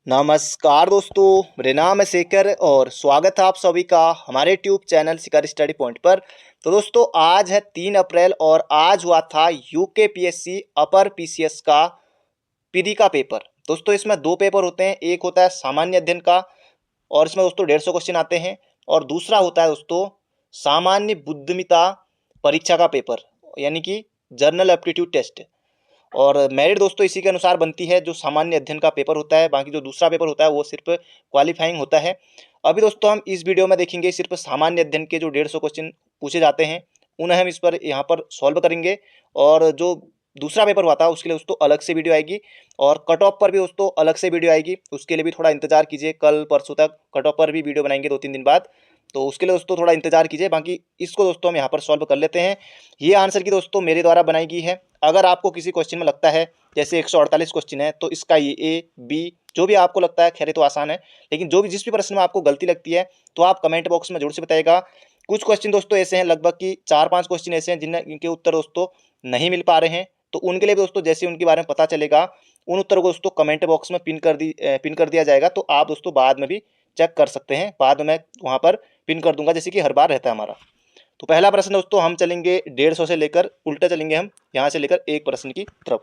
नमस्कार दोस्तों, मेरा नाम है शेखर और स्वागत है आप सभी का हमारे ट्यूब चैनल शिखर स्टडी पॉइंट पर। तो दोस्तों आज है 3 अप्रैल और आज हुआ था यूकेपीएससी अपर पीसीएस का पीडी का पेपर। दोस्तों इसमें 2 पेपर होते हैं, एक होता है सामान्य अध्ययन का और इसमें दोस्तों 150 क्वेश्चन आते हैं और दूसरा होता है दोस्तों सामान्य बुद्धिमत्ता परीक्षा का पेपर यानी कि जर्नल एप्टीट्यूड टेस्ट। और मेरिट दोस्तों इसी के अनुसार बनती है, जो सामान्य अध्ययन का पेपर होता है, बाकी जो दूसरा पेपर होता है वो सिर्फ क्वालिफाइंग होता है। अभी दोस्तों हम इस वीडियो में देखेंगे सिर्फ सामान्य अध्ययन के जो 150 क्वेश्चन पूछे जाते हैं उन्हें हम इस पर यहाँ पर सॉल्व करेंगे। और जो दूसरा पेपर हुआ था उसके लिए दोस्तों अलग से वीडियो आएगी और कट ऑफ पर भी दोस्तों अलग से वीडियो आएगी, उसके लिए भी थोड़ा इंतजार कीजिए। कल परसों तक कट ऑफ पर भी वीडियो बनाएंगे 2-3 दिन बाद, तो उसके लिए दोस्तों थोड़ा इंतजार कीजिए। बाकी इसको दोस्तों हम यहाँ पर सॉल्व कर लेते हैं। ये आंसर की दोस्तों मेरे द्वारा बनाई गई है। अगर आपको किसी क्वेश्चन में लगता है जैसे 148 क्वेश्चन है तो इसका ये ए बी जो भी आपको लगता है, खैर तो आसान है, लेकिन जो भी जिस भी प्रश्न में आपको गलती लगती है तो आप कमेंट बॉक्स में जरूर से बताइएगा। कुछ क्वेश्चन दोस्तों ऐसे हैं, लगभग कि 4-5 क्वेश्चन ऐसे हैं जिनके उत्तर दोस्तों नहीं मिल पा रहे हैं, तो उनके लिए भी दोस्तों जैसे उनके बारे में पता चलेगा उन उत्तरों को दोस्तों कमेंट बॉक्स में पिन कर दिया जाएगा, तो आप दोस्तों बाद में भी चेक कर सकते हैं। बाद में मैं वहाँ पर पिन कर दूंगा जैसे कि हर बार रहता है हमारा। तो पहला प्रश्न दोस्तों हम चलेंगे 150 से लेकर उल्टा चलेंगे, हम यहाँ से लेकर एक प्रश्न की तरफ।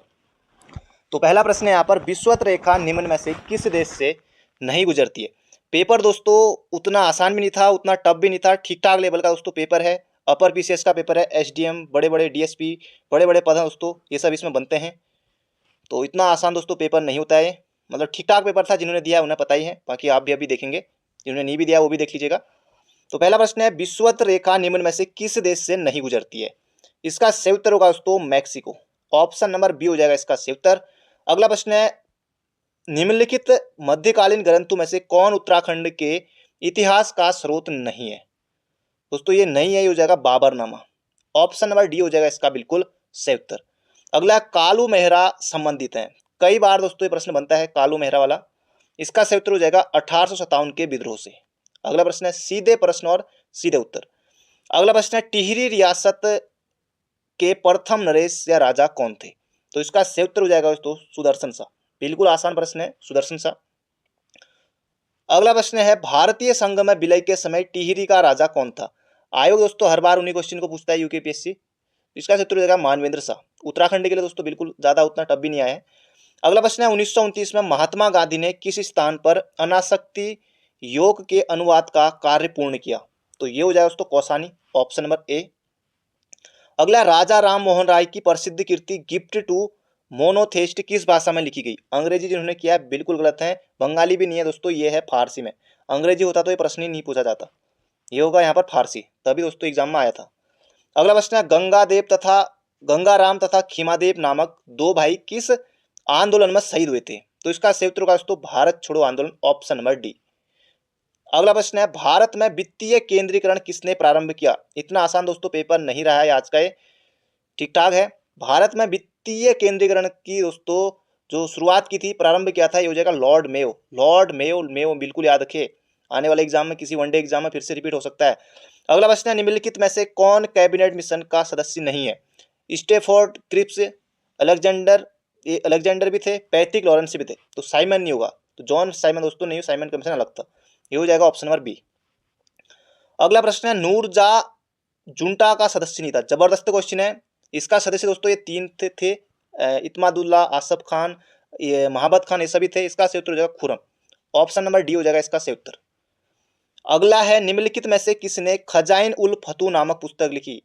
तो पहला प्रश्न है यहाँ पर, विषुवत रेखा निम्न में से किस देश से नहीं गुजरती है। पेपर दोस्तों उतना आसान भी नहीं था, उतना टफ भी नहीं था, ठीक ठाक लेवल का दोस्तों पेपर है। अपर पीसीएस का पेपर है, एसडीएम, बड़े बड़े डीएसपी, बड़े बड़े पद हैं दोस्तों, ये सब इसमें बनते हैं। तो इतना आसान दोस्तों पेपर नहीं होता है, मतलब ठीक ठाक पेपर था। जिन्होंने दिया उन्हें पता ही है, बाकी आप भी अभी देखेंगे, जिन्होंने नहीं भी दिया वो भी देख लीजिएगा। तो पहला प्रश्न है, विषुवत रेखा निम्न में से किस देश से नहीं गुजरती है। इसका सही उत्तर होगा दोस्तों मैक्सिको। ऑप्शन नंबर बी हो जाएगा इसका सही उत्तर। अगला प्रश्न है, निम्नलिखित मध्यकालीन ग्रंथों में से कौन उत्तराखंड के इतिहास का स्रोत नहीं है। दोस्तों ये नहीं है, ये हो जाएगा बाबरनामा। ऑप्शन नंबर डी हो जाएगा इसका बिल्कुल सही उत्तर। अगला, कालू मेहरा संबंधित है। कई बार दोस्तों ये प्रश्न बनता है कालू मेहरा वाला। इसका सही उत्तर हो जाएगा 1857 के विद्रोह से। अगला प्रश्न है, सीधे प्रश्न और सीधे उत्तर। अगला प्रश्न है, टिहरी रियासत के प्रथम नरेश या राजा कौन थे। तो इसका सही उत्तर हो जाएगा दोस्तों सुदर्शन शाह। बिल्कुल आसान प्रश्न है, सुदर्शन शाह। अगला प्रश्न है, भारतीय संघ में विलय के समय टिहरी का राजा कौन था। आयोग दोस्तों हर बार उन्हीं क्वेश्चन को पूछता है यूकेपीएससी। इसका सही उत्तर हो जाएगा मानवेंद्र शाह। उत्तराखंड के लिए दोस्तों बिल्कुल ज्यादा उतना टफ भी नहीं आया है। अगला प्रश्न है, 1929 में महात्मा गांधी ने किस स्थान पर अनासक्ति योग के अनुवाद का कार्य पूर्ण किया। तो ये हो जाएगा दोस्तों कौसानी। Option number A. अगला, राजा राम मोहन राय की प्रसिद्ध कृति गिफ्ट टू मोनोथेस्ट किस भाषा में लिखी गई। अंग्रेजी जिन्होंने किया है बिल्कुल गलत है, बंगाली भी नहीं है दोस्तों, ये है फारसी में। अंग्रेजी होता तो ये प्रश्न ही नहीं पूछा जाता, ये होगा यहाँ पर फारसी, तभी दोस्तों एग्जाम में आया था। अगला प्रश्न है, गंगाराम तथा खीमादेव नामक 2 भाई किस आंदोलन में शहीद हुए थे। तो इसका सही उत्तर होगा दोस्तों भारत छोड़ो आंदोलन। Option number D. अगला प्रश्न है, भारत में वित्तीय केंद्रीकरण किसने प्रारंभ किया। इतना आसान दोस्तों पेपर नहीं रहा है आज का, ये ठीक ठाक है। भारत में वित्तीय केंद्रीकरण की दोस्तों जो शुरुआत की थी, प्रारंभ किया था, ये हो जाएगा Lord Mayo. Lord Mayo, Mayo बिल्कुल याद रखिए, आने वाले एग्जाम में किसी वनडे एग्जाम में फिर से रिपीट हो सकता है। अगला प्रश्न है, निम्नलिखित में से कौन कैबिनेट मिशन का सदस्य नहीं है। स्टेफोर्ड क्रिप्स, अलेक्जेंडर भी थे, पैट्रिक लॉरेंस भी थे, तो साइमन नहीं होगा। तो जॉन साइमन दोस्तों नहीं, साइमन कमीशन अलग था, ये हो जाएगा ऑप्शन नंबर बी। अगला प्रश्न है, नूरजा जुंटा का सदस्य नहीं था। जबरदस्त क्वेश्चन है। इसका सदस्य दोस्तों ये 3 थे, इत्मादुल्ला, आसफ खान, ये महाबत खान, ये सभी थे। इसका सही उत्तर हो जाएगा खुरम। ऑप्शन नंबर डी हो जाएगा इसका सही उत्तर। अगला है, निम्नलिखित में से किसने खजाइन उल फतू नामक पुस्तक लिखी।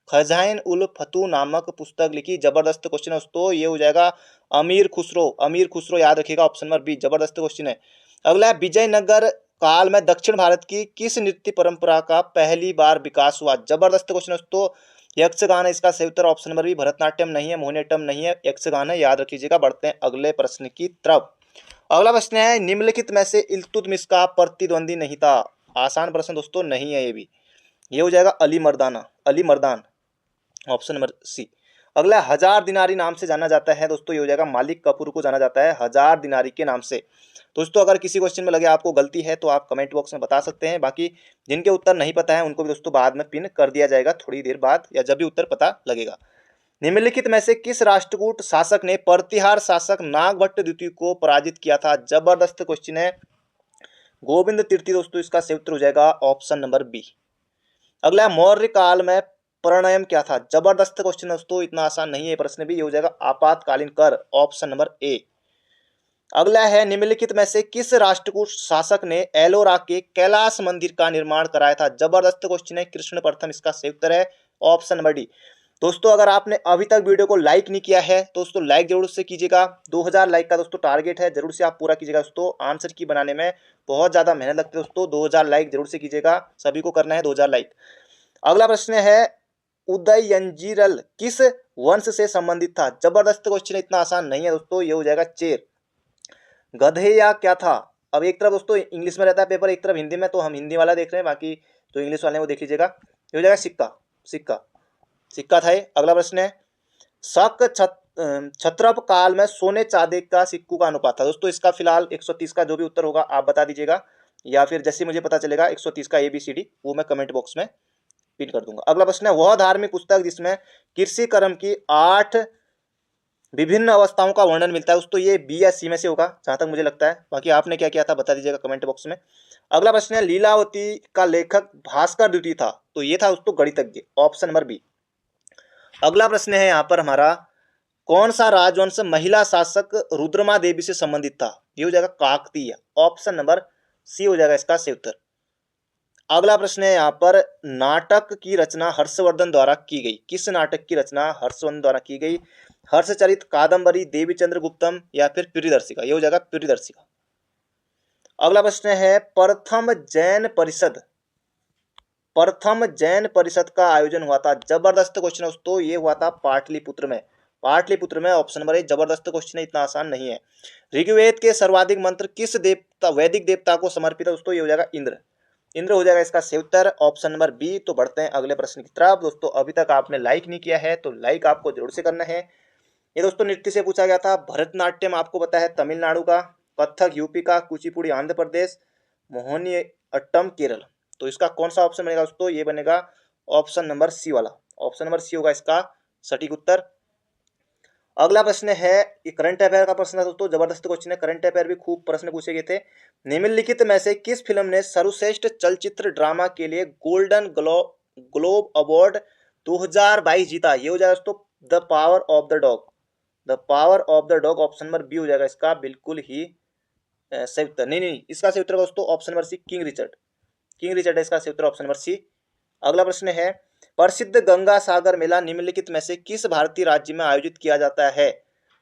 खजाइन उल फतू नामक पुस्तक लिखी, जबरदस्त क्वेश्चन है दोस्तों, ये हो जाएगा अमीर खुसरो। अमीर खुसरो याद रखिएगा, ऑप्शन नंबर बी, जबरदस्त क्वेश्चन है। अगला है, विजयनगर काल में दक्षिण भारत की किस नृत्य परंपरा का पहली बार विकास हुआ। जबरदस्त क्वेश्चन है दोस्तों, यक्षगान है इसका सही उत्तर। ऑप्शन नंबर बी, भरतनाट्यम नहीं है, मोहिनीअट्टम नहीं है, यक्षगान है, याद रखिएगा। बढ़ते हैं अगले प्रश्न की तरफ। अगला प्रश्न है, निम्नलिखित में से इल्तुतमिश का प्रतिद्वंदी नहीं था। आसान प्रश्न दोस्तों नहीं है ये भी, ये हो जाएगा Ali Mardan. Option number C. अगला, 1000 दिनारी नाम से जाना जाता है दोस्तों, ये हो जाएगा मालिक कपूर को जाना जाता है 1000 दिनारी के नाम से। दोस्तों अगर किसी क्वेश्चन में लगे आपको गलती है तो आप कमेंट बॉक्स में बता सकते हैं, बाकी जिनके उत्तर नहीं पता है उनको भी दोस्तों बाद में पिन कर दिया जाएगा थोड़ी देर बाद या जब भी उत्तर पता लगेगा। निम्नलिखित में से किस राष्ट्रकूट शासक ने प्रतिहार शासक नागभट्ट द्वितीय को पराजित किया था? जबरदस्त क्वेश्चन है। गोविंद तृतीय दोस्तों इसका सही उत्तर हो जाएगा ऑप्शन नंबर बी। अगला, मौर्य काल में प्रणयम क्या था? जबरदस्त क्वेश्चन दोस्तों, इतना आसान नहीं है प्रश्न भी, ये हो जाएगा आपातकालीन कर, ऑप्शन नंबर ए। अगला है, निम्नलिखित में से किस राष्ट्रकूट शासक ने एलोरा के कैलाश मंदिर का निर्माण कराया था? जबरदस्त क्वेश्चन है, कृष्ण प्रथम इसका सही उत्तर है ऑप्शन नंबर डी। दोस्तों अगर आपने अभी तक वीडियो को लाइक नहीं किया है तो दोस्तों लाइक जरूर से कीजिएगा। 2000 लाइक का दोस्तों टारगेट है, जरूर से आप पूरा कीजिएगा दोस्तों। आंसर की बनाने में बहुत ज्यादा मेहनत लगती है दोस्तों। 2000 लाइक जरूर से कीजिएगा, सभी को करना है 2000 लाइक। अगला प्रश्न है, उदयनजीरल किस वंश से संबंधित था? जबरदस्त क्वेश्चन, इतना आसान नहीं है दोस्तों, ये हो जाएगा चेर। गधे या क्या था? अब एक तरफ दोस्तों इंग्लिश में रहता है पेपर, एक तरफ हिंदी में, तो हम हिंदी वाला देख रहे हैं, बाकी जो इंग्लिश वाले हैं वो देख लीजिएगा। ये हो जाएगा सिक्का, सिक्का सिक्का था ये। अगला प्रश्न है, शक क्षत्रप काल में सोने चांदी का सिक्कों का अनुपात था। दोस्तों इसका फिलहाल 130 का जो भी उत्तर होगा आप बता दीजिएगा, या फिर जैसे मुझे पता चलेगा 130 का ABCD वो मैं कमेंट बॉक्स में पिन कर दूंगा। अगला प्रश्न है, वह धार्मिक पुस्तक जिसमें कृषि कर्म की 8 विभिन्न अवस्थाओं का वर्णन मिलता है। दोस्तों ये बी या सी में से होगा जहां तक मुझे लगता है, बाकी आपने क्या किया था बता दीजिएगा कमेंट बॉक्स में। अगला प्रश्न है, लीलावती का लेखक भास्कर द्वितीय था, तो ये था दोस्तों गणितज्ञ, ऑप्शन नंबर बी। अगला प्रश्न है यहाँ पर हमारा, कौन सा राजवंश महिला शासक रुद्रमा देवी से संबंधित था? ये हो जाएगा काकतीय, ऑप्शन नंबर सी हो जाएगा इसका सही उत्तर। अगला प्रश्न है यहाँ पर, नाटक की रचना हर्षवर्धन द्वारा की गई। किस नाटक की रचना हर्षवर्धन द्वारा की गई? हर्षचरित, कादंबरी, देवीचंद्र गुप्तम या फिर प्रियदर्शिका? ये हो जाएगा प्रियदर्शिका। अगला प्रश्न है, प्रथम जैन परिषद का आयोजन हुआ था। जबरदस्त क्वेश्चन है दोस्तों, ये हुआ था पाटलिपुत्र में, पाटलिपुत्र में, ऑप्शन नंबर ए। जबरदस्त क्वेश्चन है, इतना आसान नहीं है। ऋग्वेद के सर्वाधिक मंत्र किस देवता, वैदिक देवता को समर्पित है? दोस्तों ये हो जाएगा इंद्र, इंद्र हो जाएगा इसका सही उत्तर, ऑप्शन नंबर बी। तो बढ़ते हैं अगले प्रश्न की तरफ। दोस्तों अभी तक आपने लाइक नहीं किया है तो लाइक आपको जरूर से करना है। ये दोस्तों नृत्य से पूछा गया था। भरतनाट्यम आपको पता है तमिलनाडु का, कथक यूपी का, कुचिपुड़ी आंध्र प्रदेश, मोहिनी अट्टम केरल। तो इसका कौन सा ऑप्शन बनेगा दोस्तों? ये बनेगा ऑप्शन नंबर सी वाला, ऑप्शन नंबर सी होगा इसका सटीक उत्तर। अगला प्रश्न है, ये करंट अफेयर का प्रश्न है दोस्तों, जबरदस्त क्वेश्चन है। करंट अफेयर भी खूब प्रश्न पूछे गए थे। निम्नलिखित में से किस फिल्म ने सर्वश्रेष्ठ चलचित्र ड्रामा के लिए गोल्डन ग्लोब अवार्ड 2022 जीता? ये हो जाएगा दोस्तों the power of the dog, the power of the dog, option number B हो जाएगा इसका बिल्कुल ही सही उत्तर। नहीं, इसका सही उत्तर दोस्तों option number C, King Richard, King Richard है इसका सही उत्तर, ऑप्शन नंबर सी। अगला प्रश्न है, प्रसिद्ध गंगा सागर मेला निम्नलिखित में से किस भारतीय राज्य में आयोजित किया जाता है?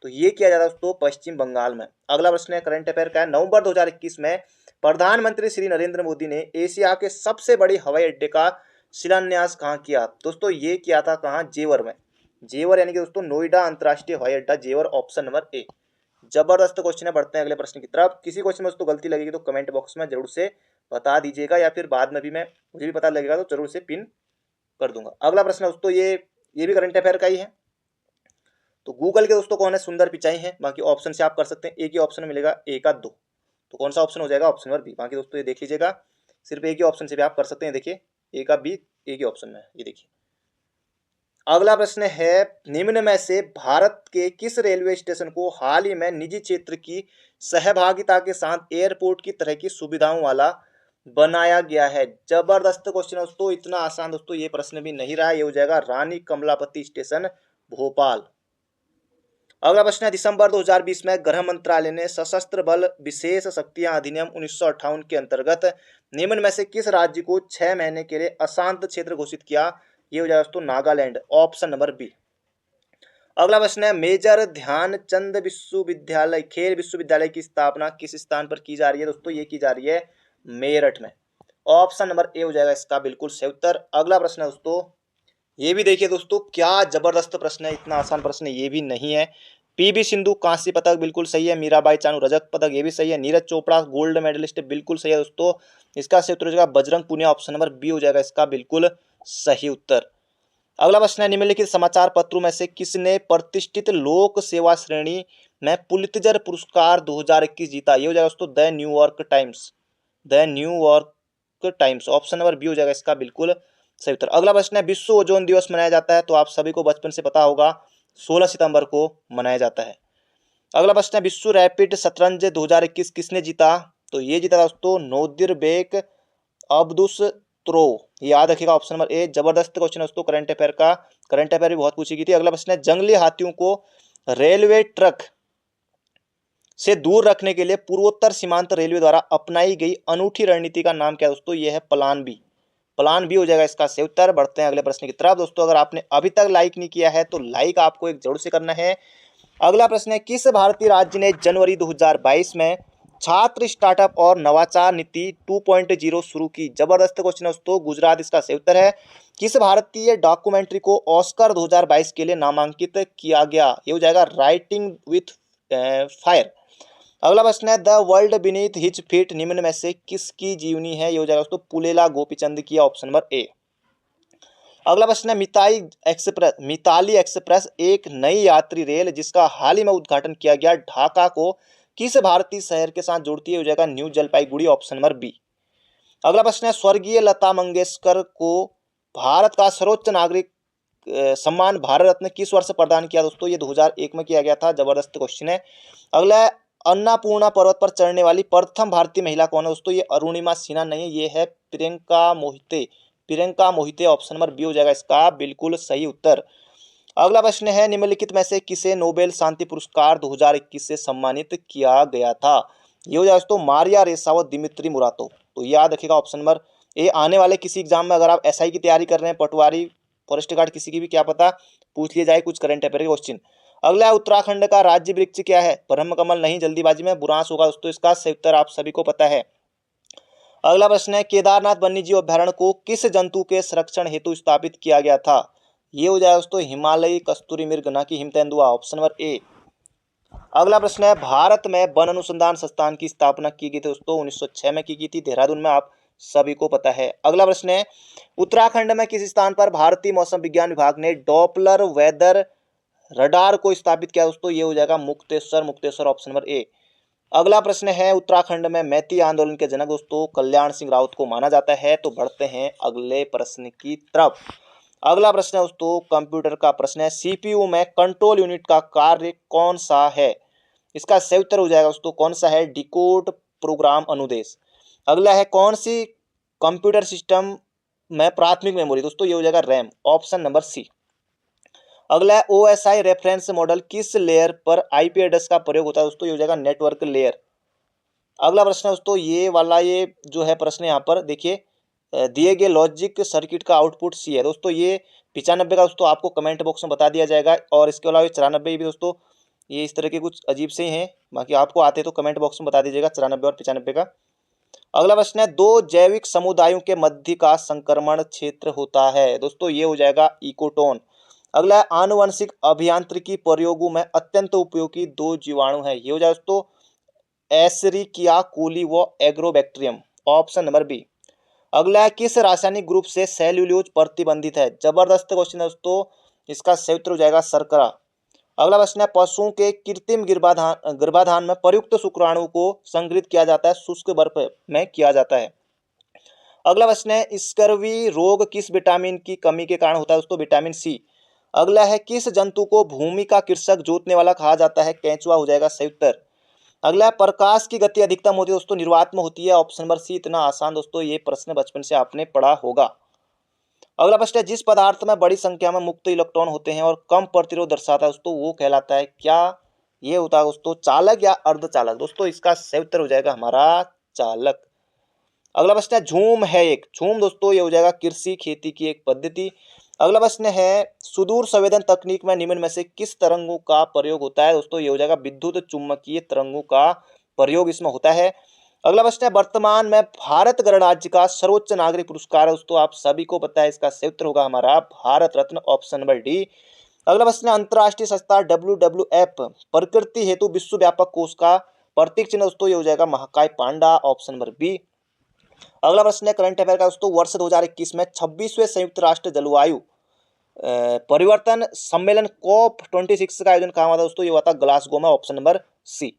तो ये किया जाता है दोस्तों पश्चिम बंगाल में। अगला प्रश्न है करंट अफेयर का है, नवंबर 2021 में प्रधानमंत्री श्री नरेंद्र मोदी ने एशिया के सबसे बड़े हवाई अड्डे का शिलान्यास कहाँ किया? दोस्तों ये किया था कहाँ? जेवर में, जेवर यानी कि दोस्तों नोएडा अंतर्राष्ट्रीय हवाई अड्डा, जेवर, ऑप्शन नंबर ए। जबरदस्त क्वेश्चन है, बढ़ते हैं अगले प्रश्न की तरफ। किसी क्वेश्चन में दोस्तों गलती लगेगी तो कमेंट बॉक्स में जरूर से बता दीजिएगा, या फिर बाद में भी मुझे भी पता लगेगा तो जरूर से पिन कर दूंगा। अगला प्रश्न दोस्तों ये भी करंट अफेयर का ही है। तो गूगल के दोस्तों कौन है सुंदर पिचाई है? बाकी ऑप्शन से आप कर सकते हैं, एक ही ऑप्शन मिलेगा, ए का 2, तो कौन सा ऑप्शन हो जाएगा? Option number B. बाकी दोस्तों ये देख लीजिएगा, सिर्फ एक ही ऑप्शन से भी आप कर सकते हैं, देखिए ए का बी एक ही ऑप्शन में, ये देखिए। अगला प्रश्न है, निम्न में से भारत के किस रेलवे स्टेशन को हाल ही में निजी क्षेत्र की सहभागिता के साथ एयरपोर्ट की तरह की सुविधाओं वाला बनाया गया है? जबरदस्त क्वेश्चन है दोस्तों, इतना आसान दोस्तों ये प्रश्न भी नहीं रहा। ये हो जाएगा रानी कमलापति स्टेशन, भोपाल। अगला प्रश्न है, दिसंबर 2020 में गृह मंत्रालय ने सशस्त्र बल विशेष शक्तियां अधिनियम 1958 के अंतर्गत निम्न में से किस राज्य को 6 महीने के लिए अशांत क्षेत्र घोषित किया? ये हो जाएगा दोस्तों नागालैंड, ऑप्शन नंबर बी। अगला प्रश्न है, मेजर ध्यानचंद विश्वविद्यालय, खेल विश्वविद्यालय की स्थापना किस स्थान पर की जा रही है? दोस्तों ये की जा रही है मेरठ में, ऑप्शन नंबर ए हो जाएगा इसका बिल्कुल सही उत्तर। अगला प्रश्न है दोस्तों, ये भी देखिए दोस्तों क्या जबरदस्त प्रश्न है, इतना आसान प्रश्न ये भी नहीं है। पीवी सिंधु कांस्य पदक बिल्कुल सही है, मीराबाई चानू रजत पदक ये भी सही है, नीरज चोपड़ा गोल्ड मेडलिस्ट बिल्कुल सही है दोस्तों। इसका सही उत्तर हो जाएगा Bajrang Punia, option number B हो जाएगा इसका बिल्कुल सही उत्तर। अगला प्रश्न है, निम्नलिखित समाचार पत्रों में से किसने प्रतिष्ठित लोक सेवा श्रेणी में पुलित्जर पुरस्कार 2021 जीता? ये हो जाएगा दोस्तों the New York Times, the New York Times, option number B हो जाएगा इसका बिल्कुल सही उत्तर। अगला प्रश्न है, विश्व ओजोन दिवस मनाया जाता है, तो आप सभी को बचपन से पता होगा 16 सितंबर को मनाया जाता है। अगला प्रश्न है, विश्व रैपिड शतरंज 2021 किसने जीता, तो ये जीता दोस्तों नोदिरबेक अब्दुसत्रो। याद रखिएगा ऑप्शन नंबर ए। जबरदस्त क्वेश्चन है दोस्तों, करंट अफेयर भी बहुत पूछी गई थी। अगला प्रश्न है, जंगली हाथियों को रेलवे ट्रक से दूर रखने के लिए पूर्वोत्तर सीमांत रेलवे द्वारा अपनाई गई अनूठी रणनीति का नाम क्या है दोस्तों, यह है प्लान बी। प्लान बी हो जाएगा इसका सही उत्तर। बढ़ते हैं अगले प्रश्न की तरफ दोस्तों। अगर आपने अभी तक लाइक नहीं किया है तो लाइक आपको एक जरूर से करना है। अगला प्रश्न है, किस भारतीय राज्य ने जनवरी 2022 में छात्र स्टार्टअप और नवाचार नीति 2.0 शुरू की। जबरदस्त क्वेश्चन है दोस्तों, गुजरात इसका सही उत्तर है। किस भारतीय डॉक्यूमेंट्री को ऑस्कर 2022 के लिए नामांकित किया गया, ये हो जाएगा राइटिंग विथ फायर। अगला प्रश्न है, the world beneath his feet निम्न में से किसकी जीवनी है, ये हो जाएगा दोस्तों पुलेला गोपीचंद की, ऑप्शन नंबर ए। अगला प्रश्न है, मिताली एक्सप्रेस एक नई यात्री रेल जिसका हाल ही में उद्घाटन किया गया ढाका को किस भारतीय शहर के साथ जोड़ती है, हो जाएगा New Jalpaiguri, option number B. अगला प्रश्न है, स्वर्गीय लता मंगेशकर को भारत का सर्वोच्च नागरिक सम्मान भारत रत्न किस वर्ष प्रदान किया दोस्तों, ये 2001 में किया गया था। जबरदस्त क्वेश्चन है। अगला, अन्नपूर्णा पर्वत पर चढ़ने वाली प्रथम भारतीय महिला कौन है दोस्तों, ये अरुणिमा सिन्हा नहीं है, ये है Priyanka Mohite, option number B हो जाएगा इसका बिल्कुल सही उत्तर। अगला प्रश्न है, निम्नलिखित में से किसे नोबेल शांति पुरस्कार 2021 से सम्मानित किया गया था, ये हो जाएगा दोस्तों मारिया रेसा व दिमित्री मुराटोव। तो याद रखिएगा ऑप्शन नंबर ए। आने वाले किसी एग्जाम में अगर आप एसआई की तैयारी कर रहे हैं, पटवारी, फॉरेस्ट गार्ड, किसी की भी क्या पता पूछ लिया जाए कुछ करंट अफेयर के क्वेश्चन। अगला है, उत्तराखंड का राज्य वृक्ष क्या है, ब्रह्म कमल नहीं, जल्दीबाजी में बुरांस होगा दोस्तों, इसका सही उत्तर आप सभी को पता है। अगला प्रश्न है, केदारनाथ वन्यजीव अभ्यारण्य को किस जंतु के संरक्षण हेतु स्थापित किया गया था, ये हो जाएगा दोस्तों हिमालयी कस्तूरी मृग, ना कि हिम तेंदुआ, ऑप्शन नंबर ए। अगला प्रश्न है, भारत में वन अनुसंधान संस्थान की स्थापना की गई थी दोस्तों 1906 में की गई थी, देहरादून में, आप सभी को पता है। अगला प्रश्न है, उत्तराखंड में किस स्थान पर भारतीय मौसम विज्ञान विभाग ने डॉपलर वेदर रडार को स्थापित किया दोस्तों, ये हो जाएगा मुक्तेश्वर, ऑप्शन नंबर ए। अगला प्रश्न है, उत्तराखंड में मैती आंदोलन के जनक दोस्तों कल्याण सिंह राउत को माना जाता है। तो बढ़ते हैं अगले प्रश्न की तरफ। अगला प्रश्न है दोस्तों कंप्यूटर का प्रश्न है, सीपीयू में कंट्रोल यूनिट का कार्य कौन सा है, इसका सही उत्तर हो जाएगा दोस्तों कौन सा है, डिकोड प्रोग्राम अनुदेश। अगला है, कौन सी कंप्यूटर सिस्टम में प्राथमिक मेमोरी दोस्तों, ये हो जाएगा रैम, ऑप्शन नंबर सी। अगला है, ओएसआई रेफरेंस मॉडल किस लेयर पर आईपी एड्रेस का प्रयोग होता है दोस्तों, ये हो जाएगा नेटवर्क लेयर। अगला प्रश्न है दोस्तों ये जो है प्रश्न यहाँ पर देखिए, दिए गए लॉजिक सर्किट का आउटपुट सी है दोस्तों, ये 95 का दोस्तों आपको कमेंट बॉक्स में बता दिया जाएगा। और इसके अलावा 94 भी दोस्तों, ये इस तरह के कुछ अजीब से ही हैं, बाकी आपको आते तो कमेंट बॉक्स में बता दीजिएगा 94 और 95 का। अगला प्रश्न है, दो जैविक समुदायों के मध्य का संक्रमण क्षेत्र होता है दोस्तों, ये हो जाएगा इकोटोन। अगला है, आनुवंशिक अभियांत्रिकी प्रयोगों में अत्यंत उपयोगी दो जीवाणु हैं, ये हो जाएगा दोस्तों एशेरिकिया कोली व एग्रोबैक्टीरियम, ऑप्शन नंबर बी। अगला है, किस रासायनिक ग्रुप से सेल्यूलोज प्रतिबंधित है, जबरदस्त क्वेश्चन है दोस्तों, इसका सही उत्तर हो जाएगा शर्करा। अगला प्रश्न है, पशुओं के कृत्रिम गर्भाधान में प्रयुक्त शुक्राणु को संग्रहित किया जाता है, शुष्क बर्फ में किया जाता है। अगला प्रश्न है, स्कर्वी रोग किस विटामिन की कमी के कारण होता है दोस्तों, विटामिन सी। अगला है, किस जंतु को भूमि का कृषक जोतने वाला कहा जाता है, केंचुआ, हो जाएगा सही उत्तर। अगला है, प्रकाश की गति अधिकतम होती है दोस्तों निर्वात में होती है, ऑप्शन नंबर सी। इतना आसान दोस्तों ये प्रश्न बचपन से आपने पढ़ा होगा। अगला प्रश्न है, जिस पदार्थ में बड़ी संख्या में मुक्त इलेक्ट्रॉन होते हैं और कम प्रतिरोध दर्शाता है दोस्तों, वो कहलाता है क्या, ये होता है दोस्तों चालक या अर्धचालक दोस्तों, इसका सही उत्तर हो जाएगा हमारा चालक। अगला प्रश्न है, झूम दोस्तों ये हो जाएगा कृषि खेती की एक पद्धति। अगला प्रश्न है, सुदूर संवेदन तकनीक में निम्न में से किस तरंगों का प्रयोग होता है दोस्तों, ये हो जाएगा विद्युत चुम्बकीय तरंगों का प्रयोग इसमें होता है। अगला प्रश्न है, वर्तमान में भारत गणराज्य का सर्वोच्च नागरिक पुरस्कार है दोस्तों, आप सभी को पता है, इसका सही उत्तर होगा हमारा Bharat Ratna, option number D. अगला प्रश्न है, अंतर्राष्ट्रीय संस्था WWF प्रकृति हेतु विश्वव्यापक कोष का प्रतीक चिन्ह दोस्तों, ये हो जाएगा महाकाय पांडा, ऑप्शन नंबर बी। अगला प्रश्न है करंट अफेयर का दोस्तों, वर्ष 2021 में 26वें संयुक्त राष्ट्र जलवायु परिवर्तन सम्मेलन COP26 का आयोजन कहाँ हुआ था दोस्तों, ये हुआ था ग्लासगो में, ऑप्शन नंबर सी।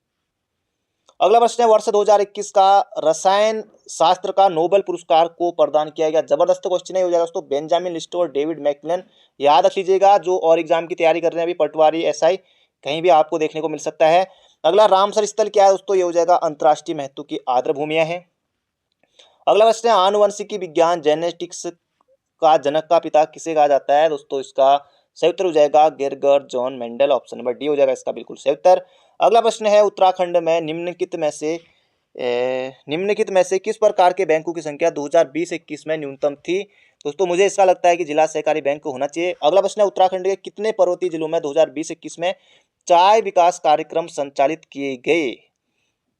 अगला प्रश्न है, वर्ष 2021 का रसायन शास्त्र का नोबेल पुरस्कार को प्रदान किया गया। जबरदस्त क्वेश्चन है, हो जाएगा दोस्तों बेंजामिन लिस्टो और डेविड मैकमिलन। याद रख लीजिएगा, जो और एग्जाम की तैयारी कर रहे हैं अभी, पटवारी, एसआई, कहीं भी आपको देखने को मिल सकता है। अगला, रामसर स्थल क्या है दोस्तों, ये हो जाएगा अंतर्राष्ट्रीय महत्व की आर्द्र भूमियां हैं। अगला प्रश्न है, आनुवंशिकी विज्ञान जेनेटिक्स का जनक का पिता किसे कहा जाता है दोस्तों, इसका सही उत्तर हो जाएगा Gregor John Mendel. Option number D हो जाएगा इसका बिल्कुल सही उत्तर। अगला प्रश्न है, उत्तराखंड में निम्नलिखित में से किस प्रकार के बैंकों की संख्या 2020-21 में न्यूनतम थी दोस्तों, मुझे इसका लगता है कि जिला सहकारी बैंक होना चाहिए। अगला प्रश्न है, उत्तराखंड के कितने पर्वतीय जिलों में 2020-21 में चाय विकास कार्यक्रम संचालित किए गए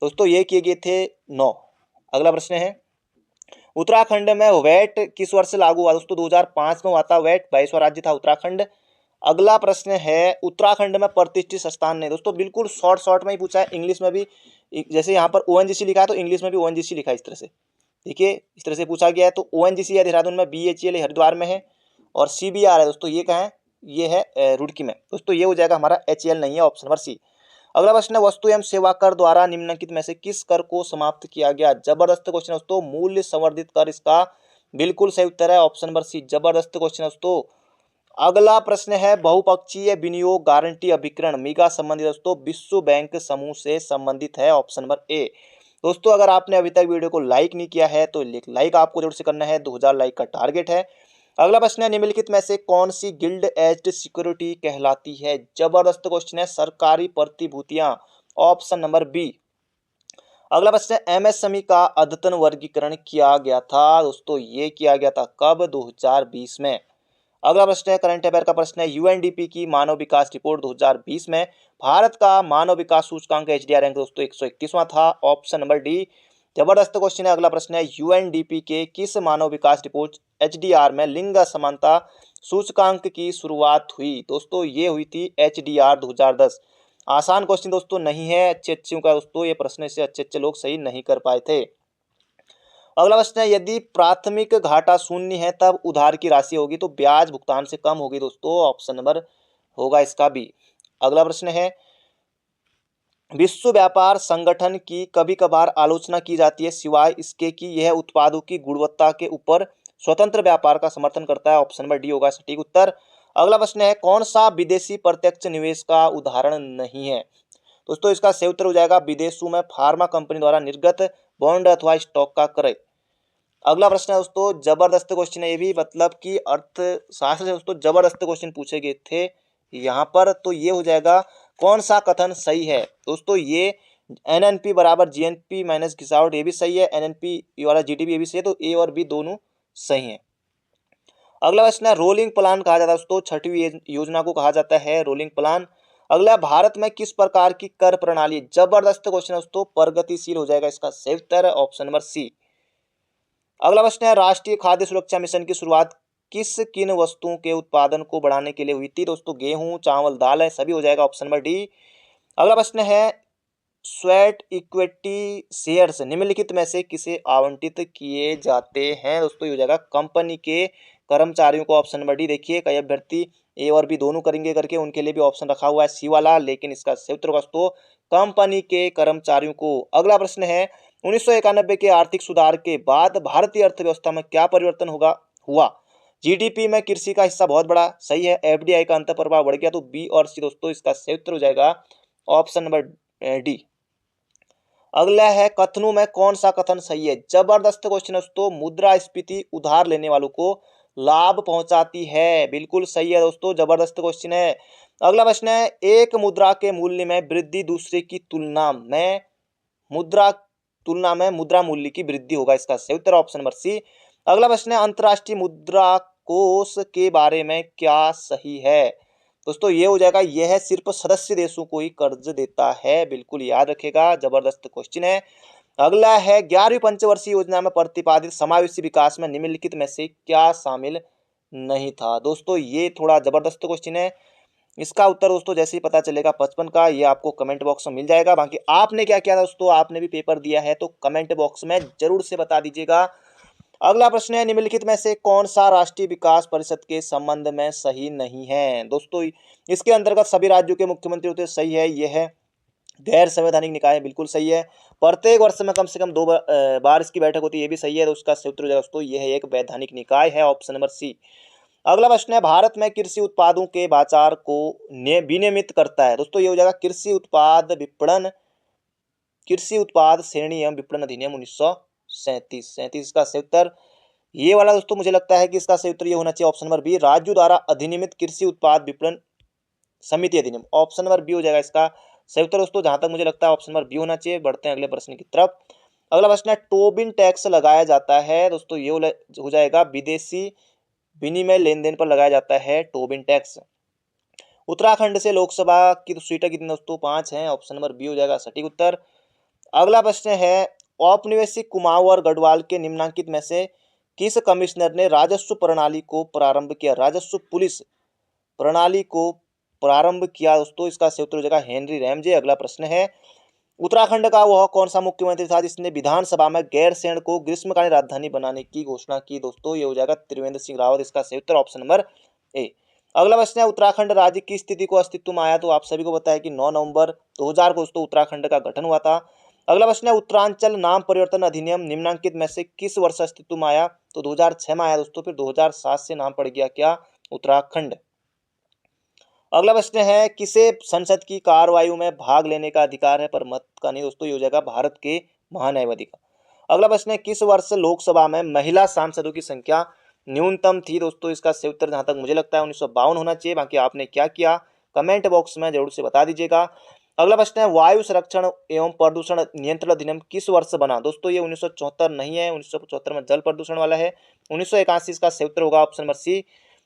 दोस्तों, ये किए गए थे 9। अगला प्रश्न है, उत्तराखंड में वैट किस वर्ष से लागू हुआ दोस्तों, 2005 में हुआ था वैट, 22वां राज्य था उत्तराखंड। अगला प्रश्न है, उत्तराखंड में प्रतिष्ठित संस्थान ने दोस्तों, बिल्कुल शॉर्ट में ही पूछा है, इंग्लिश में भी, जैसे यहाँ पर ओएनजीसी लिखा है तो इंग्लिश में भी ओएनजीसी लिखा है, इस तरह से देखिए, इस तरह से पूछा गया है। तो ओएनजीसी है देहरादून में, बीएचईएल हरिद्वार में है, और सीबीआर है दोस्तों, ये कहाँ है, ये है रुड़की में दोस्तों, ये हो जाएगा हमारा एचएएल नहीं है, ऑप्शन नंबर सी। अगला प्रश्न है, वस्तु एवं सेवा कर द्वारा निम्नलिखित में से किस कर को समाप्त किया गया। जबरदस्त क्वेश्चन दोस्तों, मूल्य संवर्धित कर इसका बिल्कुल सही उत्तर है, ऑप्शन नंबर सी, जबरदस्त क्वेश्चन दोस्तों। अगला प्रश्न है, बहुपक्षीय विनियोग गारंटी अभिकरण मीगा संबंधित दोस्तों विश्व बैंक समूह से संबंधित है, ऑप्शन नंबर ए। दोस्तों, अगर आपने अभी तक वीडियो को लाइक नहीं किया है तो लाइक आपको जरूर से करना है, 2000 लाइक का टारगेट है। अगला प्रश्न है, निम्नलिखित में से कौन सी गिल्ड एज्ड सिक्योरिटी कहलाती है। जबरदस्त क्वेश्चन है, सरकारी प्रतिभूतियां, ऑप्शन नंबर बी। अगला प्रश्न है, एमएसएमई का अद्यतन वर्गीकरण किया गया था दोस्तों, ये किया गया था कब, 2020 में। अगला प्रश्न है, करंट अफेयर का प्रश्न है, यूएनडीपी की मानव विकास रिपोर्ट 2020 में भारत का मानव विकास सूचकांक एचडीआर रैंक दोस्तों 131वां था, ऑप्शन नंबर डी। जबरदस्त क्वेश्चन है। अगला प्रश्न है, यूएनडीपी के किस मानव विकास रिपोर्ट एचडीआर में लिंग असमानता सूचकांक की शुरुआत हुई दोस्तों, ये हुई थी एचडीआर 2010। आसान क्वेश्चन दोस्तों नहीं है, अच्छे का दोस्तों, ये प्रश्न से अच्छे लोग सही नहीं कर पाए थे। अगला प्रश्न है, यदि प्राथमिक घाटा शून्य है तब उधार की राशि होगी तो ब्याज भुगतान से कम होगी दोस्तों, ऑप्शन नंबर होगा इसका बी। अगला प्रश्न है, विश्व व्यापार संगठन की कभी कभार आलोचना की जाती है सिवाय इसके कि यह उत्पादों की गुणवत्ता के ऊपर स्वतंत्र व्यापार का समर्थन करता है, ऑप्शन नंबर डी होगा सटीक उत्तर। अगला प्रश्न है, कौन सा विदेशी प्रत्यक्ष निवेश का उदाहरण नहीं है दोस्तों, इसका सही उत्तर हो जाएगा विदेशों में फार्मा कंपनी द्वारा निर्गत बॉन्ड अथवा स्टॉक का क्रय। अगला प्रश्न है दोस्तों, जबरदस्त क्वेश्चन है ये भी, मतलब कि अर्थशास्त्र से दोस्तों जबरदस्त क्वेश्चन पूछे गए थे यहाँ पर। तो ये हो जाएगा, कौन सा कथन सही है दोस्तों, ये एनएनपी बराबर जीएनपी माइनस घिसावट, ये भी सही है, एनएनपी वाला जीडीपी ये भी सही है, तो ए और बी दोनों सही है। अगला प्रश्न है, रोलिंग प्लान कहा जाता है दोस्तों, छठवीं योजना को कहा जाता है रोलिंग प्लान। अगला, भारत में किस प्रकार की कर प्रणाली, जबरदस्त क्वेश्चन दोस्तों, प्रगतिशील हो जाएगा, इसका सही उत्तर है ऑप्शन नंबर सी। अगला प्रश्न है, राष्ट्रीय खाद्य सुरक्षा मिशन की शुरुआत किन वस्तुओं के उत्पादन को बढ़ाने के लिए हुई थी दोस्तों, गेहूं, चावल, दाल है, सभी हो जाएगा ऑप्शन नंबर डी। अगला प्रश्न है, स्वेट इक्विटी शेयर्स निम्नलिखित में से किसे आवंटित किए जाते हैं दोस्तों, ये हो जाएगा कंपनी के कर्मचारियों को, ऑप्शन नंबर डी। देखिए, कई अभ्यर्थी ए और बी दोनों करेंगे करके, उनके लिए भी ऑप्शन रखा हुआ है सी वाला, लेकिन इसका सही उत्तर दोस्तों कंपनी के कर्मचारियों को। अगला प्रश्न है, 1991 के आर्थिक सुधार के बाद भारतीय अर्थव्यवस्था में क्या परिवर्तन हुआ। जीडीपी में कृषि का हिस्सा बहुत बड़ा, सही है, एफडीआई का अंतर प्रभाव बढ़ गया, तो बी और सी दोस्तों, इसका सही उत्तर हो जाएगा ऑप्शन नंबर डी। अगला है, कथनों में कौन सा कथन सही है। जबरदस्त क्वेश्चन दोस्तों, मुद्रास्फीति उधार लेने वालों को लाभ पहुंचाती है, बिल्कुल सही है दोस्तों, जबरदस्त क्वेश्चन है। अगला प्रश्न है, एक मुद्रा के मूल्य में वृद्धि दूसरे की तुलना में मुद्रा मूल्य की वृद्धि होगा, इसका सही उत्तर ऑप्शन नंबर सी। अगला प्रश्न है, अंतर्राष्ट्रीय मुद्रा कोष के बारे में क्या सही है दोस्तों, ये हो जाएगा, यह सिर्फ सदस्य देशों को ही कर्ज देता है, बिल्कुल याद रखेगा, जबरदस्त क्वेश्चन है। अगला है, 11वीं पंचवर्षीय योजना में प्रतिपादित समावेशी विकास में निम्नलिखित में से क्या शामिल नहीं था दोस्तों, ये थोड़ा जबरदस्त क्वेश्चन है। इसका उत्तर दोस्तों जैसे ही पता चलेगा 55 का, ये आपको कमेंट बॉक्स में मिल जाएगा। बाकी आपने क्या किया दोस्तों, आपने भी पेपर दिया है तो कमेंट बॉक्स में जरूर से बता दीजिएगा। अगला प्रश्न है, निम्नलिखित में से कौन सा राष्ट्रीय विकास परिषद के संबंध में सही नहीं है दोस्तों, इसके अंतर्गत सभी राज्यों के मुख्यमंत्री होते, सही है, यह है गैर संवैधानिक निकाय बिल्कुल सही है। प्रत्येक वर्ष में कम से कम 2 बार इसकी बैठक होती है, ये भी सही है। तो उसका सही उत्तर हो जाएगा दोस्तों, ये है एक वैधानिक निकाय है, ऑप्शन नंबर सी। अगला प्रश्न है, भारत में कृषि उत्पादों के बाजार को विनियमित करता है। दोस्तों ये हो जाएगा कृषि उत्पाद श्रेणी एवं विपणन अधिनियम 1937। इसका सही उत्तर ये वाला दोस्तों मुझे लगता है कि इसका सही उत्तर ये होना चाहिए, ऑप्शन नंबर बी, राज्यों द्वारा अधिनियमित कृषि उत्पाद विपणन समिति अधिनियम। ऑप्शन नंबर बी हो जाएगा इसका सही उत्तर दोस्तों, जहां तक मुझे लगता है ऑप्शन नंबर बी होना चाहिए। बढ़ते हैं अगले प्रश्न की तरफ। अगला प्रश्न है, टोबिन टैक्स लगाया जाता है। दोस्तों ये हो जाएगा विदेशी विनिमय लेन देन पर लगाया जाता है टोबिन टैक्स। उत्तराखंड से लोकसभा की सीटें कितनी दोस्तों, 5 हैं। ऑप्शन नंबर बी हो जाएगा सटीक उत्तर। अगला प्रश्न है, औपनिवेशिक कुमाऊं और गढ़वाल के निम्नलिखित में से किस कमिश्नर ने राजस्व प्रणाली को प्रारंभ किया? राजस्व पुलिस प्रणाली को प्रारंभ किया दोस्तों, इसका सही उत्तर हो जाएगा हेनरी रैमजे। अगला प्रश्न है, उत्तराखंड का वह कौन सा मुख्यमंत्री था जिसने विधानसभा में गैरसैंण को ग्रीष्मकालीन राजधानी बनाने की घोषणा की? दोस्तों ये हो जाएगा त्रिवेंद्र सिंह रावत। इसका सही उत्तर ऑप्शन नंबर ए। अगला प्रश्न है, उत्तराखंड राज्य की स्थिति को अस्तित्व में आया? तो आप सभी को पता है कि 9 नवंबर 2000 को दोस्तों उत्तराखंड का गठन हुआ था। अगला प्रश्न है, उत्तरांचल नाम परिवर्तन अधिनियम निम्नलिखित में से किस वर्ष अस्तित्व में आया? तो 2006 में आया दोस्तों, फिर 2007 से नाम पड़ गया क्या? उत्तराखंड। अगला प्रश्न है, किसे संसद की कार्यवाही में भाग लेने का अधिकार है पर मत का नहीं? दोस्तों ये हो जाएगा भारत के महान्यायवादी का। अगला प्रश्न है, किस वर्ष लोकसभा में महिला सांसदों की संख्या न्यूनतम थी? दोस्तों इसका सही उत्तर जहां तक मुझे लगता है 1952 होना चाहिए। बाकी आपने क्या किया कमेंट बॉक्स में जरूर से बता दीजिएगा। अगला प्रश्न है, वायु संरक्षण एवं प्रदूषण नियंत्रण अधिनियम किस वर्ष बना? दोस्तों ये 1974 नहीं है, 1975 में जल प्रदूषण वाला है। 1981 इसका सही उत्तर होगा ऑप्शन नंबर सी।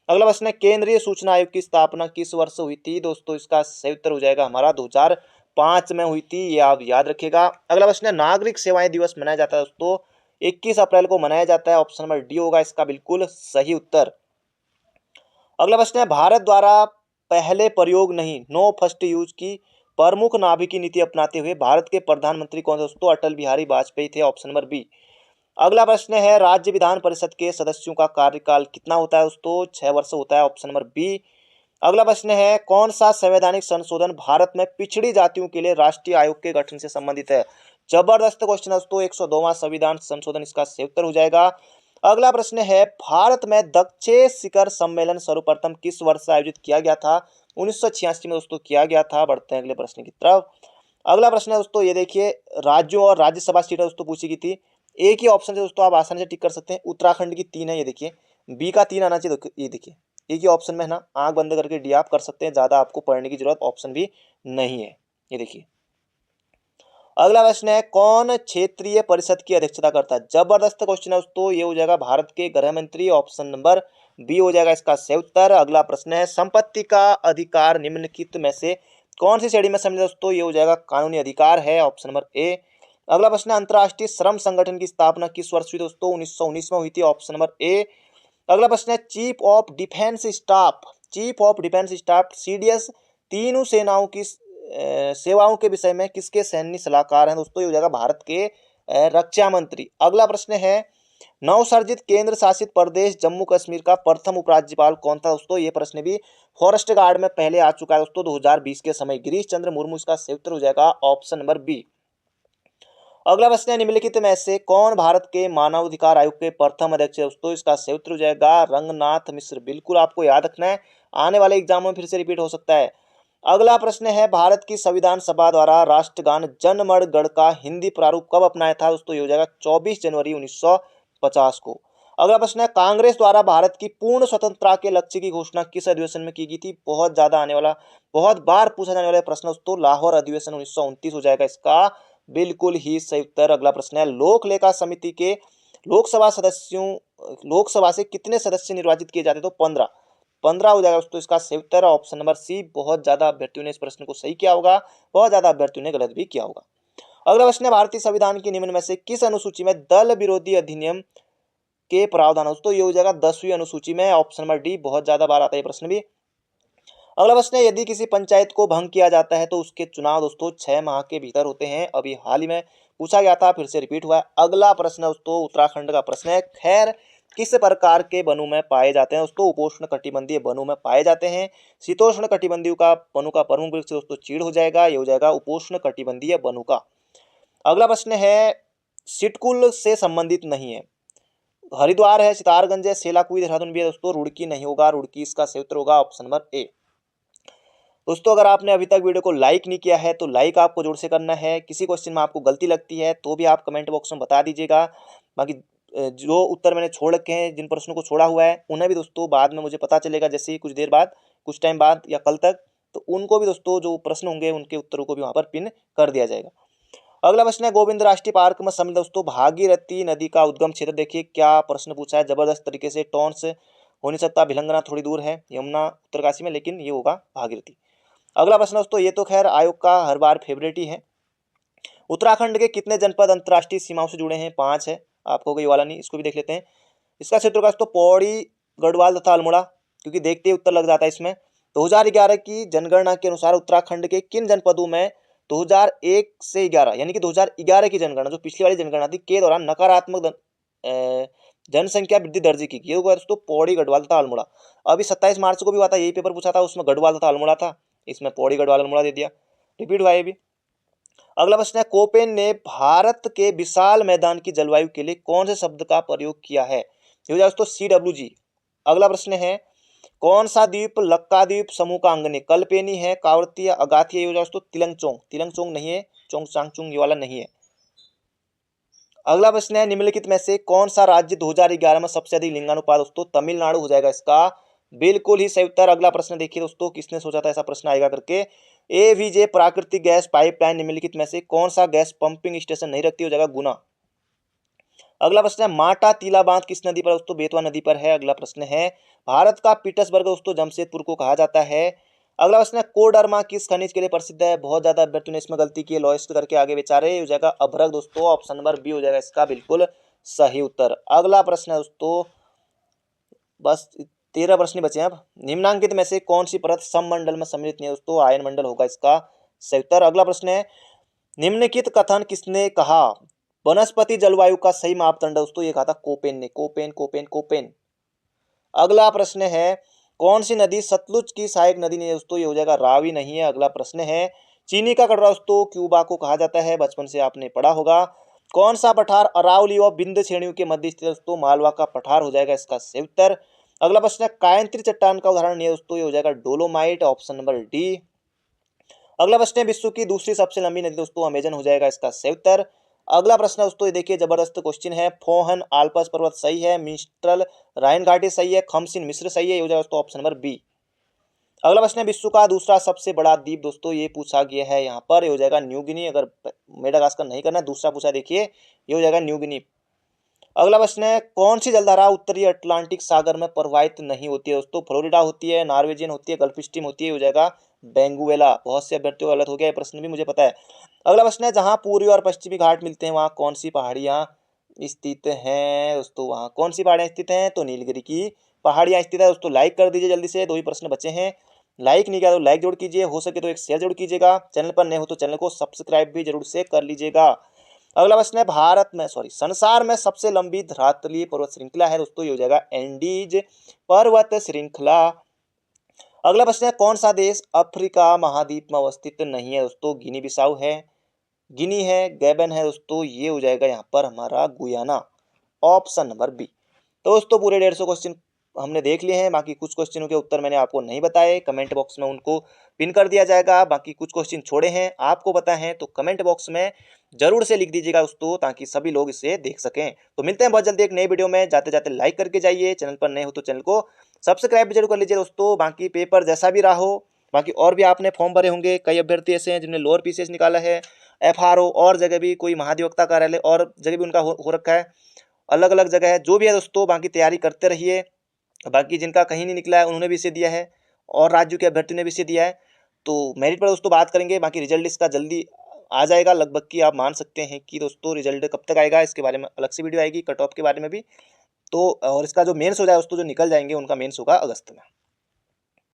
अगला प्रश्न है, केंद्रीय सूचना आयोग की स्थापना किस वर्ष हुई थी? दोस्तों इसका सही उत्तर हो जाएगा हमारा 2005 में हुई थी, ये आप याद रखिएगा। अगला प्रश्न है, नागरिक सेवाएं दिवस मनाया जाता है दोस्तों 21 अप्रैल को मनाया जाता है। ऑप्शन नंबर डी होगा इसका बिल्कुल सही उत्तर। अगला प्रश्न है, भारत द्वारा पहले प्रयोग नहीं, नो फर्स्ट यूज की प्रमुख नाभिकीय नीति अपनाते हुए भारत के प्रधानमंत्री कौन? दोस्तों अटल बिहारी वाजपेयी थे। Option number B. अगला प्रश्न है, राज्य विधान परिषद के सदस्यों का कार्यकाल कितना होता है? दोस्तों 6 वर्ष होता है। Option number B. अगला प्रश्न है, कौन सा संवैधानिक संशोधन भारत में पिछड़ी जातियों के लिए राष्ट्रीय आयोग के गठन से संबंधित है? जबरदस्त क्वेश्चन है दोस्तों, 102वां संविधान संशोधन इसका सही उत्तर हो जाएगा। अगला प्रश्न है, भारत में दक्षिण शिखर सम्मेलन सर्वप्रथम किस वर्ष आयोजित किया गया था? 1986 में दोस्तों किया गया था। बढ़ते हैं अगले प्रश्न की तरफ। अगला प्रश्न है दोस्तों, ये देखिए, राज्यों और राज्यसभा सीटें दोस्तों पूछी गई थी। एक ही ऑप्शन से दोस्तों आप आसानी से टिक कर सकते हैं। उत्तराखंड की 3 है, ये देखिए। बी का 3 आना चाहिए, ये देखिए एक ही ऑप्शन में है ना, आंख बंद करके डी आप कर सकते हैं, ज्यादा आपको पढ़ने की जरूरत ऑप्शन भी नहीं है, ये देखिए। अगला प्रश्न है, कौन क्षेत्रीय परिषद की अध्यक्षता करता है? जबरदस्त क्वेश्चन है दोस्तों, ये हो जाएगा भारत के गृह मंत्री। ऑप्शन नंबर बी हो जाएगा इसका सही उत्तर। अगला प्रश्न है, संपत्ति का अधिकार निम्नलिखित में से कौन सी श्रेणी में सम्मिलित है? दोस्तों ये हो जाएगा कानूनी अधिकार है। Option number A. अगला प्रश्न है, अंतर्राष्ट्रीय श्रम संगठन की स्थापना किस वर्ष हुई? दोस्तों 1919 में हुई थी। Option number A. अगला प्रश्न है, chief of defence staff CDS तीनों सेनाओं की सेवाओं के विषय में किसके सैन्य सलाहकार हैं? दोस्तों ये हो जाएगा भारत के रक्षा मंत्री। अगला प्रश्न है, नवसर्जित केंद्र शासित प्रदेश जम्मू कश्मीर का प्रथम उपराज्यपाल कौन था? दोस्तों ये प्रश्न भी फॉरेस्ट गार्ड में पहले आ चुका है दोस्तों 2020 के समय, गिरीश चंद्र मुर्मू। इसका सही उत्तर हो जाएगा ऑप्शन नंबर बी। अगला प्रश्न है, निम्नलिखित में से कौन भारत के मानवाधिकार आयोग के प्रथम अध्यक्ष है? दोस्तों इसका सही उत्तर हो जाएगा रंगनाथ मिश्र। बिल्कुल आपको याद रखना है, आने वाले एग्जाम में फिर से रिपीट हो सकता है। अगला प्रश्न है, भारत की संविधान सभा द्वारा राष्ट्रगान जन मण गण का हिंदी प्रारूप कब अपनाया था? दोस्तों ये हो जाएगा 24 जनवरी 1950 को। अगला प्रश्न है, कांग्रेस द्वारा भारत की पूर्ण स्वतंत्रता के लक्ष्य की घोषणा किस अधिवेशन में की गई थी? बहुत ज्यादा आने वाला, बहुत बार पूछा जाने वाला प्रश्न दोस्तों, लाहौर अधिवेशन 1929 हो जाएगा इसका बिल्कुल ही सही उत्तर। अगला प्रश्न है, लोक लेखा समिति के लोकसभा से कितने सदस्य निर्वाचित किए जाते? तो 15 हो जाएगा दोस्तों इसका सही उत्तर ऑप्शन नंबर सी। बहुत ज्यादा अभ्यर्थियों ने इस प्रश्न को सही किया होगा, बहुत ज्यादा अभ्यर्थियों ने गलत भी किया होगा। अगला प्रश्न है, भारतीय संविधान की निम्न में से किस अनुसूची में दल विरोधी अधिनियम के प्रावधान? दोस्तों ये हो जाएगा 10वीं अनुसूची में। ऑप्शन नंबर डी, बहुत ज्यादा बार आता है प्रश्न भी। अगला प्रश्न है, यदि किसी पंचायत को भंग किया जाता है तो उसके चुनाव दोस्तों 6 माह के भीतर होते हैं। अभी हाल ही में पूछा गया था, फिर से रिपीट हुआ है। अगला प्रश्न दोस्तों उत्तराखंड का प्रश्न है, खैर किस प्रकार के वनों में पाए जाते हैं दोस्तों? उपोष्ण कटिबंधीय वनों में पाए जाते हैं। शीतोष्ण कटिबंधीय का वनों का प्रमुख वृक्ष दोस्तों चीड़ हो जाएगा, ये हो जाएगा उपोष्ण कटिबंधीय वनों का। अगला प्रश्न है सिटकुल से संबंधित नहीं है। हरिद्वार है, सितारगंज है, सेलाकुई, देहरादून भी है दोस्तों। रुड़की नहीं होगा, रुड़की इसका सही उत्तर होगा ऑप्शन नंबर ए। दोस्तों अगर आपने अभी तक वीडियो को लाइक नहीं किया है तो लाइक आपको जोर से करना है। किसी क्वेश्चन में आपको गलती लगती है तो भी आप कमेंट बॉक्स में बता दीजिएगा। बाकी जो उत्तर मैंने छोड़ रखे हैं, जिन प्रश्नों को छोड़ा हुआ है, उन्हें भी दोस्तों बाद में मुझे पता चलेगा, जैसे ही कुछ देर बाद, कुछ टाइम बाद या कल तक, तो उनको भी दोस्तों जो प्रश्न होंगे उनके उत्तरों को भी वहाँ पर पिन कर दिया जाएगा। अगला प्रश्न है गोविंद राष्ट्रीय पार्क में सम्मिलित दोस्तों भागीरथी नदी का उद्गम क्षेत्र। देखिए क्या प्रश्न पूछा है जबरदस्त तरीके से। टॉन्स हो नहीं सकता, भिलंगना थोड़ी दूर है, यमुना उत्तरकाशी में, लेकिन ये होगा भागीरथी। अगला प्रश्न दोस्तों ये तो खैर आयोग का हर बार फेवरेट ही है। उत्तराखंड के कितने जनपद अंतर्राष्ट्रीय सीमाओं से जुड़े हैं? 5 है। आपको ये वाला नहीं, इसको भी देख लेते हैं। इसका क्षेत्र का दोस्तों पौड़ी, गढ़वाल तथा अल्मोड़ा, क्योंकि देखते ही उत्तर लग जाता है इसमें। 2011 की जनगणना के अनुसार उत्तराखंड के किन जनपदों में 2001 से 11 यानी कि 2011 की जनगणना, जो पिछली वाली जनगणना थी, के दौरान नकारात्मक जनसंख्या वृद्धि दर्ज की गई? होगा दोस्तों पौड़ी, गढ़वाल तथा अल्मोड़ा। अभी 27 मार्च को भी हुआ था, यही पेपर पूछा था, उसमें गढ़वाल तथा अल्मोड़ा था, इसमें पौड़ी, गढ़वाल, अल्मोड़ा दे दिया, रिपीट हुआ ये भी। अगला प्रश्न है कोपेन ने भारत के विशाल मैदान की जलवायु के लिए कौन से शब्द का प्रयोग किया है? ये हो जाए दोस्तों CWG। अगला प्रश्न है कौन सा द्वीप लक्काद्वीप समूह का अंग नहीं? कल्पेनी है, कावरती है, अगाथी है, ये हो जाए दोस्तों तिलंगचोंग। तिलंगचोंग नहीं है, चोंगचांगचुंग ये वाला नहीं है। अगला प्रश्न है निम्नलिखित में से कौन सा राज्य 2011 में सबसे अधिक लिंगानुपात? दोस्तों तमिलनाडु हो जाएगा इसका बिल्कुल ही सही उत्तर। अगला प्रश्न देखिए दोस्तों, किसने सोचा था ऐसा प्रश्न आएगा करके। AVJ प्राकृतिक गैस पाइपलाइन निम्नलिखित में से कौन सा गैस पंपिंग स्टेशन नहीं रखती? हो जाएगा गुना। अगला प्रश्न है माटा तीला बांध किस नदी पर? दोस्तों बेतवा नदी पर है। अगला प्रश्न है भारत का पीटर्सबर्ग दोस्तों जमशेदपुर को कहा जाता है। अगला प्रश्न है कोडरमा किस खनिज के लिए प्रसिद्ध है? बहुत ज्यादा अभ्यर्थियों ने इसमें गलती की है, लॉयस्ट करके आगे बेचारे। हो जाएगा अभ्रक दोस्तों, ऑप्शन नंबर बी हो जाएगा इसका बिल्कुल सही उत्तर। अगला प्रश्न है दोस्तों, बस 13 प्रश्न बचे हैं अब। निम्नांकित में से कौन सी परत सममंडल में सम्मिलित नहीं है? दोस्तों आयन मंडल होगा इसका सही उत्तर। अगला प्रश्न है निम्नलिखित कथन किसने कहा? वनस्पति जलवायु का सही मापदंड दोस्तों ये कहा था कोपेन ने। Koppen Koppen Koppen. अगला प्रश्न है कौन सी नदी सतलुज की सहायक नदी नहीं है? दोस्तों ये हो जाएगा रावी नहीं है। अगला प्रश्न है चीनी का कटोरा दोस्तों क्यूबा को कहा जाता है, बचपन से आपने पढ़ा होगा। कौन सा पठार अरावली और बिंद श्रेणियों के मध्य स्थित है? दोस्तों मालवा का पठार हो जाएगा इसका सही उत्तर। अगला प्रश्न है कायंत्री चट्टान का उदाहरण नहीं है? दोस्तों ये हो जाएगा डोलोमाइट, ऑप्शन नंबर डी। अगला प्रश्न है विश्व की दूसरी सबसे लंबी नदी? दोस्तों अमेजन हो जाएगा इसका सही उत्तर। अगला प्रश्न है दोस्तों ये देखिए जबरदस्त क्वेश्चन है। फोहन आल्पस पर्वत सही है, मिस्ट्रल राइन घाटी सही है, खमसिन मिस्र सही है, ये हो जाएगा दोस्तों ऑप्शन नंबर बी। अगला प्रश्न है विश्व का दूसरा सबसे बड़ा द्वीप? दोस्तों ये पूछा गया है यहाँ पर, ये हो जाएगा न्यू गिनी। अगर मेडागास्कर नहीं करना, दूसरा पूछा देखिए, ये हो जाएगा न्यू गिनी। अगला प्रश्न है कौन सी जलधारा उत्तरी अटलांटिक सागर में प्रवाहित नहीं होती है? दोस्तों फ्लोरिडा होती है, नॉर्वेजियन होती है, गल्फ स्ट्रीम होती है, हो जाएगा बेंगुएला। बहुत से अभ्यर्थियों का गलत हो गया, ये प्रश्न भी मुझे पता है। अगला प्रश्न है जहां पूर्वी और पश्चिमी घाट मिलते हैं वहां कौन सी पहाड़ियां स्थित हैं? दोस्तों वहां कौन सी पहाड़ियां स्थित हैं? तो नीलगिरी की पहाड़ियां स्थित है। दोस्तों लाइक कर दीजिए जल्दी से, 2 ही प्रश्न बचे हैं। लाइक नहीं किया तो लाइक जरूर कीजिए, हो सके तो एक शेयर जरूर कीजिएगा। चैनल पर नए हो तो चैनल को सब्सक्राइब भी जरूर से कर लीजिएगा। अगला प्रश्न है संसार में सबसे लंबी धरातलीय पर्वत श्रृंखला है? दोस्तों ये हो जाएगा एंडीज पर्वत श्रृंखला। अगला प्रश्न है कौन सा देश अफ्रीका महाद्वीप में अवस्थित नहीं है? दोस्तों गिनी बिसाऊ है, गिनी है, गैबन है, दोस्तों ये हो जाएगा यहाँ पर हमारा गुयाना, ऑप्शन नंबर बी। तो दोस्तों पूरे 150 क्वेश्चन हमने देख लिए हैं। बाकी कुछ क्वेश्चनों के उत्तर मैंने आपको नहीं बताए, कमेंट बॉक्स में उनको पिन कर दिया जाएगा। बाकी कुछ क्वेश्चन छोड़े हैं आपको पता है तो कमेंट बॉक्स में जरूर से लिख दीजिएगा दोस्तों, ताकि सभी लोग इसे देख सकें। तो मिलते हैं बहुत जल्दी एक नई वीडियो में। जाते जाते लाइक करके जाइए, चैनल पर नए हो तो चैनल को सब्सक्राइब भी जरूर कर लीजिए दोस्तों। बाकी पेपर जैसा भी रहा हो, बाकी और भी आपने फॉर्म भरे होंगे, कई अभ्यर्थी ऐसे हैं जिन्होंने लोअर PCS निकाला है, FRO और जगह भी, कोई महाधिवक्ता कार्यालय और जगह भी उनका हो रखा है, अलग अलग जगह है, जो भी है दोस्तों बाकी तैयारी करते रहिए। बाकी जिनका कहीं नहीं निकला है उन्होंने भी इसे दिया है, और राज्यों के अभ्यर्थियों ने भी इसे दिया है। तो मेरिट पर दोस्तों बात करेंगे। बाकी रिजल्ट इसका जल्दी आ जाएगा, लगभग कि आप मान सकते हैं कि दोस्तों रिजल्ट कब तक आएगा इसके बारे में अलग से वीडियो आएगी, कट ऑफ के बारे में भी। तो और इसका जो मेंस हो जाए दोस्तों, जो निकल जाएंगे उनका मेंस होगा अगस्त में।